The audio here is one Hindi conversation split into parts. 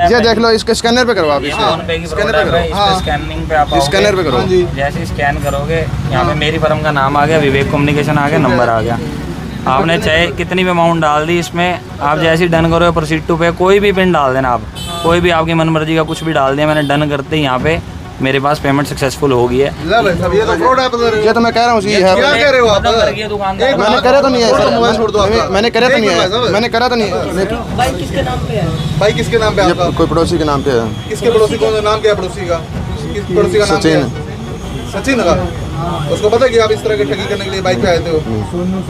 ये देख लो, इसके स्कैनर पे करो आप, फोन पे की स्कैनर प्रोडक्ट पे है, करो, इस पे स्कैनिंग पे आप आओगे, स्कैनर पे करो। जैसे स्कैन करोगे यहाँ पे मेरी फर्म का नाम आ गया, विवेक कम्युनिकेशन आ गया, नंबर आ गया। आपने चाहे कितनी भी अमाउंट डाल दी इसमें, आप जैसे ही डन करोगे प्रोसीड टू पे, कोई भी पिन डाल देना आप, कोई भी आपकी मनमर्जी का कुछ भी डाल दिया, मैंने डन करते ही यहाँ पे मेरे पास पेमेंट सक्सेसफुल हो गई है। ये तो फ्रॉड है, ये तो मैं कह रहा हूँ, ये है। क्या कह रहे हो आप? दुकानदार मैंने करा तो नहीं है सर, मोबाइल छोड़ दो आपका। मैंने करा तो नहीं है, मैंने करा तो नहीं है। भाई किसके नाम पे है आपका? ये कोई पड़ोसी के नाम पे है। किसके पड़ोसी को नाम क्या है पड़ोसी का? किस पड़ोसी का नाम क्या सचिन। है? सचिन का। उसको पता है कि आप इस तरह की ठगी करने के लिए बाइक पे आए थे हो?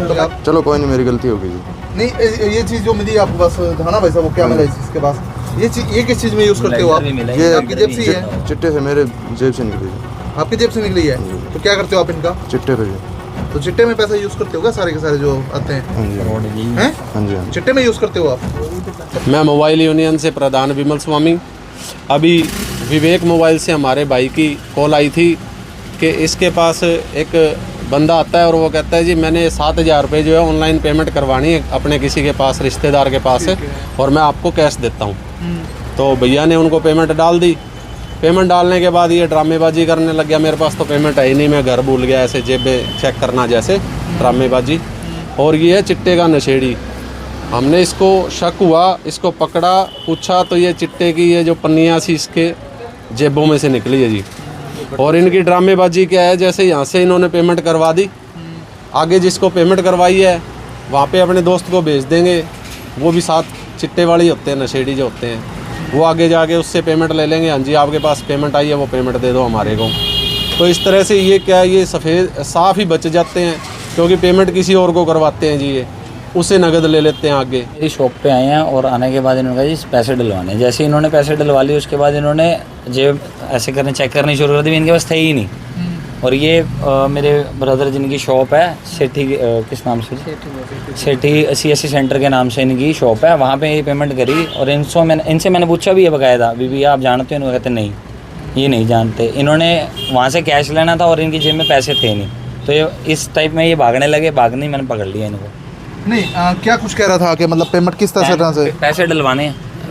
तो आप चलो कोई नहीं, मेरी गलती हो गई जी। नहीं, ये चीज़ जो मिली आपको बस थाना भाई साहब, वो क्या मिला इसके पास? ये चीज़, ये किस चीज़ में यूज़ करते हो आप? ये आपकी जेब से ही है? चिट्टे से, मेरे जेब से निकली, आपकी जेब से निकली है? तो क्या करते हो आप इनका? चिट्टे पे जी। तो चिट्टे में पैसा यूज़ करते हो क्या सारे के सारे जो आते हैं? हाँ जी, हैं? हाँ जी, हाँ जी। चिट्टे में यूज़ करते हो आप? मैं मोबाइल यूनियन से प्रधान विमल स्वामी। अभी विवेक मोबाइल से हमारे भाई की कॉल आई थी कि इसके पास एक बंदा आता है और वो कहता है जी मैंने 7,000 रुपये जो है ऑनलाइन पेमेंट करवानी है अपने किसी के पास, रिश्तेदार के पास है, और मैं आपको कैश देता हूँ। तो भैया ने उनको पेमेंट डाल दी। पेमेंट डालने के बाद ये ड्रामेबाजी करने लग गया, मेरे पास तो पेमेंट है ही नहीं, मैं घर भूल गया, ऐसे जेबें चेक करना जैसे ड्रामेबाजी। और ये है चिट्टे का नशेड़ी। हमने इसको शक हुआ, इसको पकड़ा, पूछा तो ये चिट्टे की ये जो पन्नियाँ सी इसके जेबों में से निकली है जी। और इनकी ड्रामेबाजी क्या है, जैसे यहाँ से इन्होंने पेमेंट करवा दी, आगे जिसको पेमेंट करवाई है वहाँ पे अपने दोस्त को भेज देंगे, वो भी साथ चिट्टे वाले होते हैं, नशेड़ी जो होते हैं, वो आगे जाके उससे पेमेंट ले लेंगे। हाँ जी आपके पास पेमेंट आई है, वो पेमेंट दे दो हमारे को। तो इस तरह से ये क्या है, ये सफ़ेद साफ़ ही बच जाते हैं, क्योंकि पेमेंट किसी और को करवाते हैं जी, ये उससे नगद ले लेते हैं आगे। मेरी शॉप पे आए हैं और आने के बाद इन्होंने कहा जी पैसे डलवाने। जैसे इन्होंने पैसे डलवा लिए उसके बाद इन्होंने जेब ऐसे करने चेक करनी शुरू कर दी, इनके पास थे ही नहीं। और ये मेरे ब्रदर जिनकी शॉप है सेठी, किस नाम से, सेठी CSC सेंटर के नाम से इनकी शॉप है, वहाँ पे ये पेमेंट करी। और इनसे मैंने पूछा भी है बकायदा, भैया आप जानते हो? इन्होंने कहते नहीं, ये नहीं जानते। इन्होंने वहाँ से कैश लेना था और इनकी जेब में पैसे थे नहीं, तो ये इस टाइप में ये भागने लगे, भागने मैंने पकड़ लिया इनको। नहीं, क्या कुछ कह रहा था कि मतलब पेमेंट किस तरह से?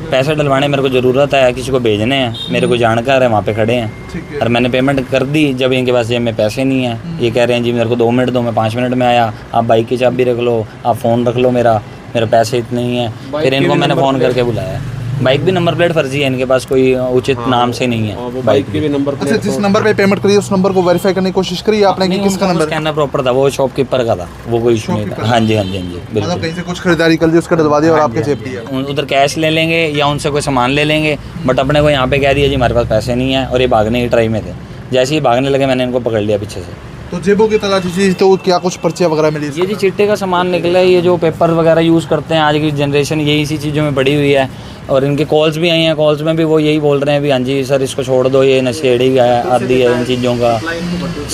पैसे डलवाने मेरे को ज़रूरत है, किसी को भेजने हैं, मेरे को जानकार है वहाँ पे खड़े हैं, और मैंने पेमेंट कर दी। जब इनके पास जेब में पैसे नहीं है, ये कह रहे हैं जी मेरे को 2 मिनट दो, मैं 5 मिनट में आया, आप बाइक की चाबी रख लो, आप फ़ोन रख लो, मेरा पैसे इतने ही हैं। फिर इनको मैंने फ़ोन करके बुलाया। बाइक भी नंबर प्लेट फर्जी है इनके पास, कोई उचित नाम से नहीं है बाइक की भी नंबर अच्छा, जिस नंबर पे पेमेंट करी उस नंबर को वेरीफाई करने की कोशिश करी आपने कि किसका नंबर? स्कैनर प्रॉपर था, वो शॉपकीपर का था, वो कोई इशू नहीं था। हाँ जी मतलब बिल्कुल। कहीं से कुछ खरीदारी कर ली, उसका डलवा दिया और आपके जेब दिया। उधर कैश ले लेंगे या उनसे कोई सामान ले लेंगे, बट अपने को यहाँ पे कह दिया जी हमारे पास पैसे नहीं है, और ये भागने की ट्राई में थे। जैसे ही भागने लगे मैंने इनको पकड़ लिया पीछे से। तो जेबों की तलाशी थी, तो क्या कुछ पर्चियाँ वगैरह मिली? ये जी चिट्टे का सामान निकला है, ये जो पेपर वगैरह यूज़ करते हैं आज की जनरेशन, यही इसी चीज़ों में पड़ी हुई है। और इनके कॉल्स भी आई हैं, कॉल्स में भी वो यही बोल रहे हैं भी हाँ जी सर इसको छोड़ दो, ये नशेड़ी का आदि है इन चीज़ों का।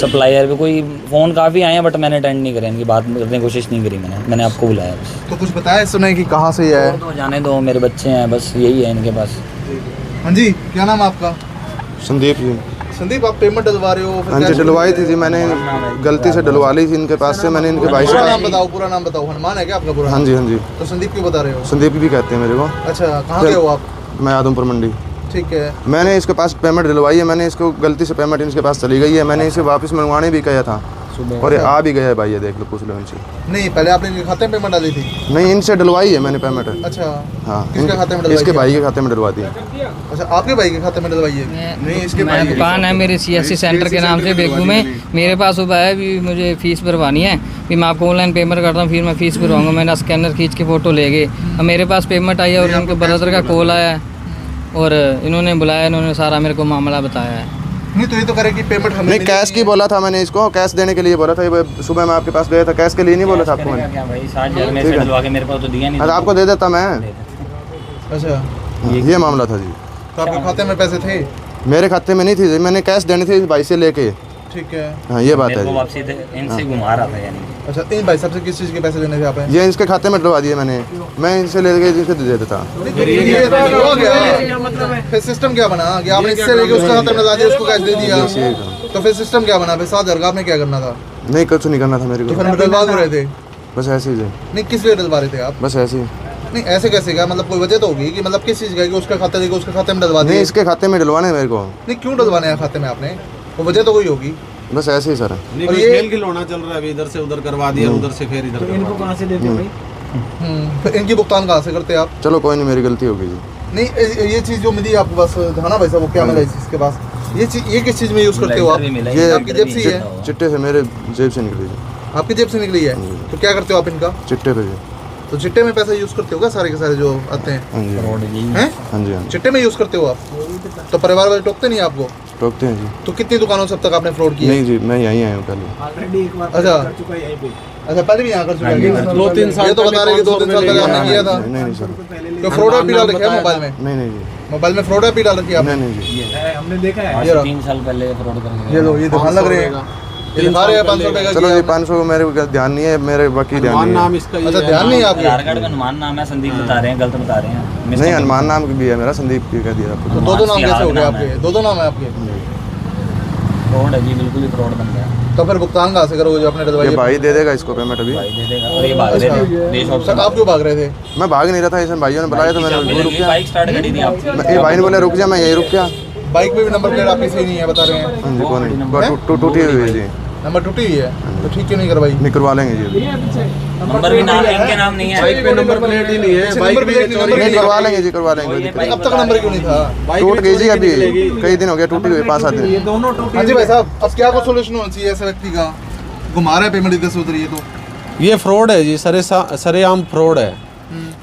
सप्लायर भी कोई फ़ोन काफ़ी आए हैं, बट मैंने अटेंड नहीं करा, इनकी बात करने की कोशिश नहीं करी, मैंने आपको बुलाया बस। तो कुछ बताया सुने कि कहाँ से ये है? तो जाने दो, मेरे बच्चे हैं, बस यही है इनके पास। हाँ जी, क्या नाम है आपका? संदीप जी। संदीप, आप पेमेंट डलवा रहे हो? हाँ जी, डलवाई थी जी, मैंने गलती से डलवा ली थी इनके पास से। मैंने इनके भाई से, पूरा नाम बताओ। हनुमान है क्या आपका पूरा? हाँ जी, हाँ जी। तो संदीप क्यों बता रहे हो? संदीप भी कहते हैं मेरे को। अच्छा, कहाँ गए हो आप? मैं आदमपुर मंडी। ठीक है। मैंने इसके पास पेमेंट दिलवाई है, मैंने इसको गलती से पेमेंट इनके पास चली गई है, मैंने इसे वापस मंगवाने भी कहा था, और ये आ भी गया है भाई, ये देख लो, पूछ लो इनसे। नहीं, पहले आपने इनके खाते में पेमेंट डाली थी? नहीं, इनसे डलवाई है मैंने पेमेंट। अच्छा, हाँ, किसके खाते में डलवाई? इसके भाई के खाते में डलवा दी। अच्छा, आपके भाई के खाते में डलवाई है? नहीं, इसके भाई की दुकान है मेरे CSC सेंटर के नाम से बेगू में। मेरे पास सुबह है भी मुझे फ़ीस भरवानी है, फिर मैं आपको ऑनलाइन पेमेंट करता हूँ, फिर मैं फ़ीस भरवाऊँगा। मैंने स्कैनर खींच के फ़ोटो ले गए, अब मेरे पास पेमेंट आई है और उनके ब्रदर का कॉल आया है और इन्होंने बुलाया, इन्होंने सारा मेरे को मामला बताया है। नहीं, तो ये तो करे कि पेमेंट हमें नहीं, कैश की बोला था मैंने इसको, कैश देने के लिए बोला था। ये सुबह मैं आपके पास गया था, कैश के लिए नहीं बोला था आपको मैंने। क्या भाई 60,000 में से डलवा के मेरे पास तो दिया नहीं। अरे आपको दे देता मैं। अच्छा, ये मामला था जी। तो आपके खाते में पैसे थे? मेरे खाते में नहीं थी, मैंने कैश देनी थी भाई से लेके। ठीक है। हाँ, ये बात है मेरे को जी। वापसी इनसे घुमा रहा था यानी। अच्छा, इन भाई साहब से किस चीज़ के पैसे लेने थे आप? ये इसके खाते में डलवा दिए मैंने, मैं इनसे लेके इनसे दे देता। ये तो हो गया। फिर सिस्टम क्या बना कि आपने इससे लेके उसके खाते में डलवा दिया, उसको कैश दे दिया? तो फिर सिस्टम क्या बना? फिर 7,000 का आपने क्या करना था? नहीं, कुछ नहीं करना था मेरे तो को। फिर डलवा क्यों रहे थे? बस ऐसे ही। नहीं, किस लिए डलवा रहे थे आप? बस ऐसे ही। नहीं ऐसे कैसे क्या, मतलब कोई वजह तो होगी कि मतलब किस चीज़ का, कि उसके खाते देखो उसके खाते में डलवा नहीं दिए। इसके खाते में डलवाने हैं मेरे को, नहीं क्यों डलवाने हैं खाते में आपने, वो वजह तो कोई होगी। बस ऐसे ही सर। नहीं और कोई ये- खेल खिलौना चल रहा है, अभी इधर से उधर करवा दिया, उधर से फिर इधर इनको कहाँ से देते भाई? फिर इनकी भुगतान कहाँ से करते हैं आप? चलो कोई नहीं, मेरी गलती होगी जी। नहीं ये चीज़ जो मिली आपको बस धाना भाई साहब, वो क्या मिला इसके पास, ये किस चीज़ में यूज़ करते हो आप? ये आपकी जेब से ही है, चिट्टे से मेरे जेब से निकली जी, आपकी जेब से निकली है, तो क्या करते हो आप इनका? चिट्टे पे जी। तो चिट्टे में पैसा यूज़ करते हो क्या सारे के सारे जो आते हैं? हाँ जी हैं हाँ जी हाँ जी। चिट्टे में यूज़ करते हो आप? तो परिवार वाले टोकते नहीं आपको? टोकते हैं जी। तो कितनी दुकानों से अब तक आपने फ्रॉड किया? नहीं जी, मैं यहीं आया हूँ पहले। अच्छा अच्छा, पहले भी यहाँ कर चुका है? 2-3 साल ये तो बता रहे कि 2-3 साल पहले आपने किया था। नहीं नहीं सर, तो फ्रॉड ऐप भी डाल रखी है मोबाइल में? नहीं नहीं जी, मोबाइल में फ्रॉड ऐप भी डाल रखी है आपने? नहीं नहीं जी। ये रहा। 3 साल पहले फ्रॉड करके ये लो, ये दुकान लग रहे हैं, ये दिखा रहे हैं 500 रुपए का चलो किया जी, आपने। 500 को मेरे को ध्यान नहीं है, मेरे बाकी ध्यान हनुमान नहीं नाम है। इसका ये अच्छा है। ध्यान नहीं है आपके? आधार कार्ड का हनुमान नाम है, संदीप बता रहे हैं, गलत बता रहे हैं। नहीं हनुमान नाम भी है मेरा, संदीप की कह दिया आपको। तो दो नाम कैसे हो गए नाम है। आपके? दो नाम है आपके? फ्रॉड है जी, बिल्कुल ही फ्रॉड बन गया। तो फिर भुगतान कहाँ से करोगे जो आपने डलवाई ये है? भाई दे देगा इसको पेमेंट अभी। भाई दे देगा, और ये भाग रहे थे देश ऑफ सर आप क्यों भाग रहे थे? मैं भाग नहीं रहा था, इसमें भाइयों ने बुलाया तो मैंने रुक गया। बाइक स्टार्ट करी थी आप। ये भाई ने बोला रुक जा, मैं यही रुक गया। बाइक में भी नंबर प्लेट आपकी सही नहीं है बता रहे हैं, हाँ जी, कौन नहीं टूटी हुई है जी, नंबर टूटी हुई है, तो ठीक क्यों नहीं करवाई? नहीं करवा लेंगे जी, नंबर भी नाम इनके नाम नहीं है। बाइक पे नंबर प्लेट ही नहीं है, अच्छा, बाइक नंबर भी प्लेट नहीं, चोरी नंबर नहीं प्लेट करवा लेंगे जी, करवा लेंगे कोई दिक्कत अब तक नंबर क्यों नहीं था? बाइक टूट भी गई जी चोरी अभी, निकलेगी। कई दिन हो गया टूटी हुई, 5-7 दिन। ये दोनों टूटी हाँ जी भाई साहब, अब क्या कुछ सोल्यूशन होना चाहिए ऐसे व्यक्ति का, घुमा रहा है पेमेंट इधर से उधर, ये तो ये फ्रॉड है जी, सरेआम फ्रॉड है।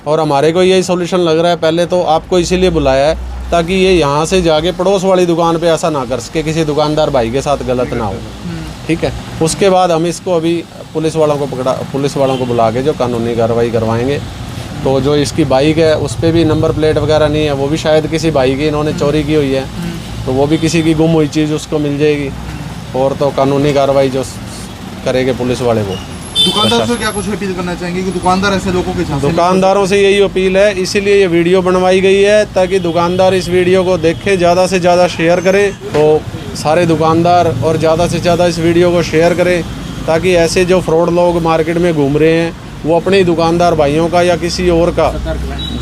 और हमारे को यही सॉल्यूशन लग रहा है, पहले तो आपको इसीलिए बुलाया है ताकि ये यहाँ से जाके पड़ोस वाली दुकान पे ऐसा ना कर सके, किसी दुकानदार भाई के साथ गलत ना हो, ठीक है। उसके बाद हम इसको अभी पुलिस वालों को बुला के जो कानूनी कार्रवाई करवाएंगे। तो जो इसकी बाइक है उस पर भी नंबर प्लेट वगैरह नहीं है, वो भी शायद किसी भाई की इन्होंने चोरी की हुई है, तो वो भी किसी की गुम हुई चीज़ उसको मिल जाएगी। और तो कानूनी कार्रवाई जो करेंगे पुलिस वाले वो। दुकानदार से क्या कुछ अपील करना चाहेंगे कि दुकानदार ऐसे लोगों के साथ दुकानदारों से यही अपील है, इसीलिए ये वीडियो बनवाई गई है ताकि दुकानदार इस वीडियो को देखें, ज़्यादा से ज़्यादा शेयर करें। तो सारे दुकानदार और ज़्यादा से ज़्यादा इस वीडियो को शेयर करें ताकि ऐसे जो फ्रॉड लोग मार्केट में घूम रहे हैं वो अपने ही दुकानदार भाइयों का या किसी और का,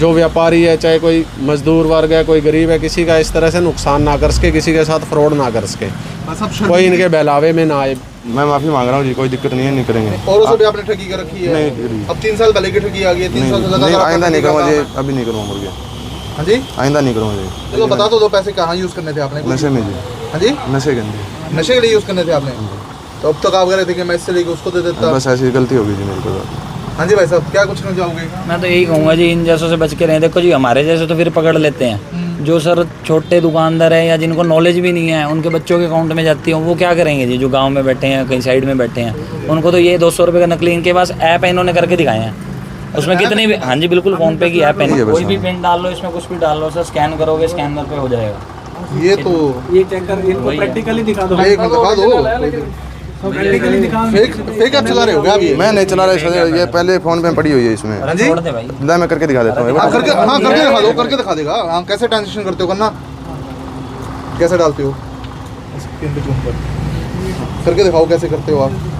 जो व्यापारी है, चाहे कोई मजदूर वर्ग है, कोई गरीब है, किसी का इस तरह से नुकसान ना कर सके, किसी के साथ फ्रॉड ना कर सके, कोई इनके बहलावे में ना आए। मैं माफ़ी मांग रहा हूँ जी, कोई दिक्कत नहीं है, नहीं करेंगे। औरों से भी आपने ठगी कर रखी है? नहीं। अब 3 साल पहले की ठगी आ गई है, 3 साल से नहीं लगातार आइंदा आपका नहीं ठगी का करूँगा काम जी, है। अभी नहीं करूँगा मुर्गे, हाँ जी, आइंदा नहीं करूँगा जी। चलो बता दो पैसे कहाँ यूज़ करने थे आपने? नशे में जी, हाँ जी, नशे के अंदर। नशे के लिए यूज़ करने थे आपने? तो अब तक आप कह रहे थे कि मैं इससे लेके उसको दे देता। बस ऐसी गलती होगी जी मेरे को। हाँ जी भाई साहब, क्या कुछ कहना चाहोगे? मैं तो यही कहूँगा जी, इन जैसों से बच के रहें। देखो जी, हमारे जैसे तो फिर पकड़ लेते हैं, जो सर छोटे दुकानदार हैं या जिनको नॉलेज भी नहीं है, उनके बच्चों के अकाउंट में जाती है, वो क्या करेंगे जी? जो गांव में बैठे हैं, कहीं साइड में बैठे हैं, उनको तो ये 200 रुपये का नकली, इनके पास ऐप है, इन्होंने करके दिखाए हैं। उसमें कितनी भी, हाँ जी बिल्कुल, फ़ोन पे की ऐप है, कोई भी पिन डाल लो, इसमें कुछ भी डाल लो सर, स्कैन करोगे, स्कैनर पे हो जाएगा। ये तो ये चेक कर, इनको प्रैक्टिकली दिखा दो। एक मिनट दिखा दो, प्रैक्टिकली दिखा। फेक ऐप चला रहे हो क्या अभी? मैं नहीं चला रहा, ये पहले फ़ोन पे पड़ी हुई है इसमें। हाँ जी, छोड़ दे भाई। ला मैं करके दिखा देता हूँ। हाँ करके दिखा दो, करके दिखा देगा। हाँ, कैसे ट्रांजेक्शन करते हो करना, कैसे डालते हो? स्क्रीन पे जूम कर करके दिखाओ कैसे करते हो आप।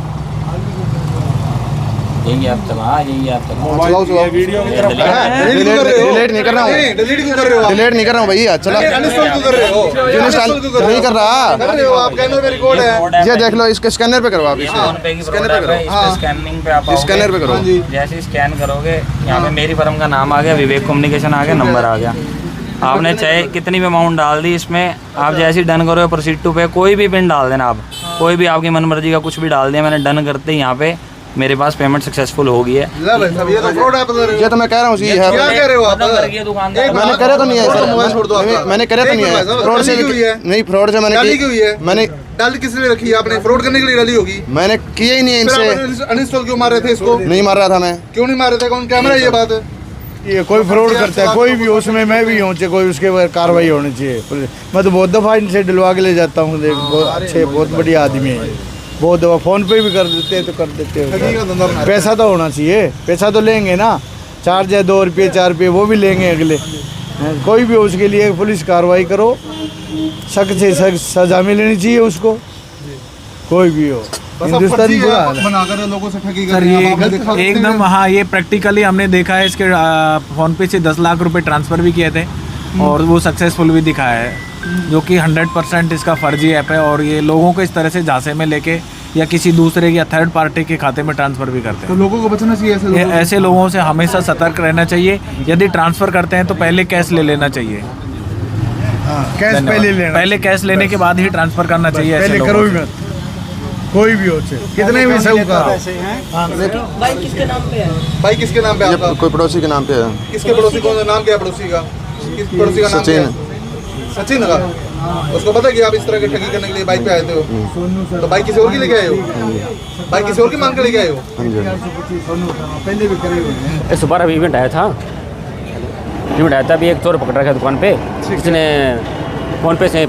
यही ऐप चला, यही ऐप चला। चलाओ चलाओ। वीडियो की तरफ डिलीट नहीं कर रहा हूँ, डिलीट क्यों कर रहे हो आप? डिलीट नहीं कर रहा हूँ भैया, चला अनइंस्टॉल क्यों कर रहे हो? अनइंस्टॉल नहीं कर रहा। कर रहे हो आप, कैनवा में रिकॉर्ड है। ये देख लो, इसके स्कैनर पे करो आप, इसे फोन पे की स्कैनर प्रोडक्ट पे है, करो, इस पे स्कैनिंग पे आप आओगे। स्कैनर पे करो। हाँ जी, जैसे ही स्कैन करोगे, यहाँ पे मेरी फर्म का नाम आ गया, विवेक कम्युनिकेशन आ गया, नंबर आ गया। आपने चाहे कितनी भी अमाउंट डाल दी इसमें, आप जैसे ही डन करोगे प्रोसीड टू पे, कोई भी पिन डाल देना आप, कोई भी आपकी मनमर्जी का कुछ भी डाल दिया, मैंने डन करते ही यहाँ पे मेरे पास पेमेंट सक्सेसफुल हो गई है। ले भाई साहब, ये तो फ्रॉड ऐप लग रहे ये हो। तो मैं कह रहा हूँ जी है। क्या कह रहे हो आप? खत्म कर दिया दुकानदार। मैंने करे तो नहीं है सर, मोबाइल छोड़ दो आपका। मैंने करे तो नहीं है, फ्रॉड से नहीं, फ्रॉड से मैंने डाली क्यों हुई है? मैंने डाली किस लिए रखी है आपने? फ्रॉड करने के लिए डाली होगी। मैंने किया ही नहीं है फिर इनसे, आप अनइंस्टॉल क्यों मार रहे थे इसको? नहीं मार रहा था मैं। क्यों नहीं मार रहे थे? कौन कैमरा है ये बात? ये कोई फ्रॉड करता है, कोई भी हो, उसमें मैं भी हूँ, चाहे कोई उसके ऊपर कार्रवाई होनी चाहिए। मैं तो बहुत दफ़ा इनसे दिलवा के ले जाता हूँ, देख बहुत अच्छे, बहुत बढ़िया आदमी है, बहुत दफ़ा फ़ोन पे भी कर देते हैं, तो कर देते ठगी का हैं। धंधा बना रहे पैसा तो होना चाहिए, पैसा तो लेंगे ना, चार्ज है 2 रुपये 4 रुपये, वो भी लेंगे अगले। कोई भी हो, उसके लिए पुलिस कार्रवाई करो, सख्त से सख्त सज़ा मिलनी चाहिए उसको, कोई भी हो। बस अब हिंदुस्तान फर्जी बुरा ऐप हाल है। बनाकर लोगों से ठगी सर कर रहे हैं। ये अब आपने देखा होगा एकदम हाँ, ये प्रैक्टिकली हमने देखा है। इसके फ़ोन पे से 10 लाख रुपए ट्रांसफ़र भी किए थे और वो सक्सेसफुल भी दिखाया है, जो कि 100% इसका फर्जी ऐप है। और ये लोगों को इस तरह से झांसे में लेके या किसी दूसरे या थर्ड पार्टी के खाते में ट्रांसफ़र भी करते तो हैं। लोगों को बचना चाहिए ऐसे लोगों से। ऐसे लोगों से हमेशा सतर्क रहना चाहिए। यदि ट्रांसफ़र करते हैं तो पहले कैश ले लेना चाहिए। हाँ, कैश पहले लेना, पहले कैश लेने के बाद ही ट्रांसफ़र करना चाहिए ऐसे पहले लोगों करो ही से। मत, कोई भी हो चाहे कितने भी साहूकार हो। भाई किसके नाम पे ये आपका? कोई पड़ोसी के नाम पे है। किसके पड़ोसी को नाम क्या है पड़ोसी का? किस पड़ोसी का नाम क्या है? सचिन का। उसको पता है कि आप इस तरह की ठगी करने के लिए बाइक पे आए थे हो? तो बाइक किसी और की लेके आए हो? बाइक किसी और की मांग के लेके आए हो? हाँ जी, हाँ जी। पहले भी करे हुए हैं। इस बार अभी इवेंट आया था, अभी एक चोर पकड़ रखा है दुकान पे, जिसने फ़ोन पे से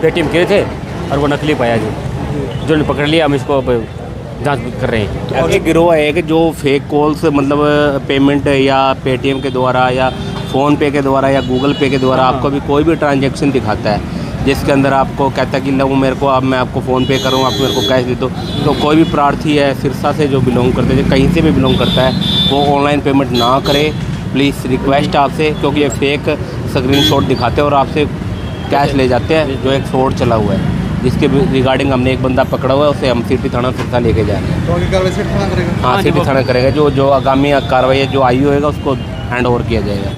पेटीएम किए थे और वो नकली पाया जो पकड़ लिया। हम इसको अब जांच कर रहे हैं। आगे गिरोह है कि जो फेक कॉल्स मतलब पेमेंट या पेटीएम के द्वारा या फ़ोन पे के द्वारा या गूगल पे के द्वारा आपको भी कोई भी ट्रांजैक्शन दिखाता है, जिसके अंदर आपको कहता है कि लो मेरे को, अब मैं आपको फ़ोन पे करूँ, आप मेरे को कैश दे दो। तो कोई भी प्रार्थी है सिरसा से जो बिलोंग करते हैं, कहीं से भी बिलोंग करता है, वो ऑनलाइन पेमेंट ना करे प्लीज़, रिक्वेस्ट आपसे, क्योंकि ये फेक स्क्रीनशॉट दिखाते हैं और आपसे कैश ले जाते हैं। जो एक फ्रॉड चला हुआ है, जिसके रिगार्डिंग हमने एक बंदा पकड़ा हुआ है, उसे हम सिटी थाना सिरसा लेके जा रहे हैं। तो आगे कार्रवाई सिटी थाना करेगा? हाँ, सिटी थाना करेगा। जो आगामी कार्रवाई जो आई होएगा उसको हैंड ओवर किया जाएगा।